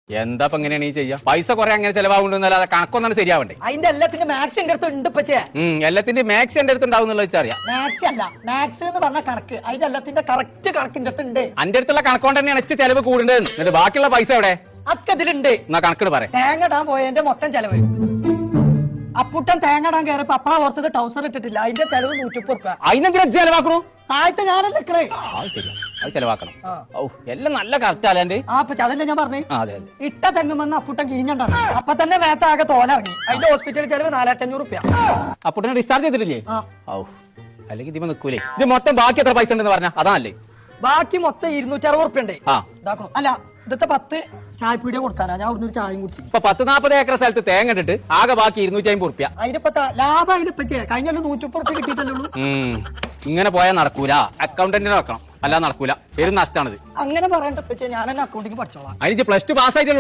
എന്താ ഇപ്പൊ എങ്ങനെയാണ് ഈ ചെയ്യാ? പൈസ കുറെ അങ്ങനെ ചെലവാകുന്നല്ലാതെ കണക്കൊന്നാണ് ശരിയാവണ്ടേ? അതിന്റെ എല്ലാത്തിന്റെ മാത്സ് എന്റെ അടുത്ത് ഉണ്ട് ഇപ്പച്ചേ. എല്ലാത്തിന്റെ മാക്സ് എന്റെ അടുത്ത് ഉണ്ടാവും വെച്ചറിയാം. മാത്സ് അല്ല, മാത്സ് എന്ന് പറഞ്ഞ കണക്ക്. അതിന്റെ എല്ലാത്തിന്റെ കറക്റ്റ് കണക്കിന്റെ അടുത്ത് ഉണ്ട്. അന്റെ അടുത്തുള്ള കണക്കൊണ്ട് തന്നെയാണ് ഇച്ച ചെലവ് കൂടേണ്ടത്. എന്നിട്ട് ബാക്കിയുള്ള പൈസ എവിടെ? അതൊക്കെ ഇതിലുണ്ട്. എന്നാ കണക്കിട് പറയാം. തേങ്ങ ഇടാൻ പോയതിന്റെ മൊത്തം ചെലവ്. അപ്പുട്ടൻ തേങ്ങ ഇടാൻ കയറിയപ്പോ അപ്പഴ ഓർത്തത് ടൗസർ ഇട്ടിട്ടില്ല. അതിന്റെ ചെലവ് 130 രൂപ. അതിനെന്തിനാ ചെലവാക്കണു? താഴത്തെ ഞാനല്ലേ നിക്കണേ. അത് ശരിയാ, അത് ചെലവാക്കണം. ഓ എല്ലാം നല്ല കറക്റ്റ് അല്ലാണ്ട്. അതല്ലേ ഞാൻ പറഞ്ഞു. അതെ അതെ. ഇട്ട തെങ്ങുമെന്ന് അപ്പുട്ടൻ കിഴിഞ്ഞണ്ടാണ്. അപ്പൊ തന്നെ മേത്താകെ തോലിറങ്ങി. അതിന്റെ ഹോസ്പിറ്റൽ ചെലവ് 4500 രൂപ. അപ്പുട്ടനെ ഡിസ്ചാർജ് ചെയ്തിട്ടില്ലേ? ഓ അല്ലെങ്കിൽ ഇതിപ്പോ നിക്കൂലേ? ഇത് മൊത്തം ബാക്കി എത്ര പൈസ ഉണ്ടെന്ന് പറഞ്ഞാ അതല്ലേ? ബാക്കി മൊത്തം 260 രൂപ ഉണ്ട്. ഇതാക്കണം. അല്ല ഇന്നത്തെ 10 ചായപ്പീടിയ കൊടുക്കാനാ. ഞാൻ അവിടുന്ന് ഒരു ചായയും കുടിച്ചു. ഇപ്പൊ 40-40 ഏക്കർ സ്ഥലത്ത് തേങ്ങ ഇട്ടിട്ട് ആകെ ബാക്കി 250 രൂപ. അതിനിപ്പോ ലാഭം അതിനിപ്പ കഴിഞ്ഞ 130 രൂപ കിട്ടിയിട്ടല്ലേ ഉള്ളൂ. ഇങ്ങനെ പോയാൽ നടക്കൂല. അക്കൗണ്ടന്റിനെ വെക്കണം, അല്ലാതെ നടക്കൂല. പേരും നഷ്ടമാണിത്. അങ്ങനെ പറയണ്ട. ഞാൻ തന്നെ അക്കൗണ്ടിങ് പഠിച്ചോളാം. അതിന് +2 പാസ്സായിട്ടുള്ളൂ.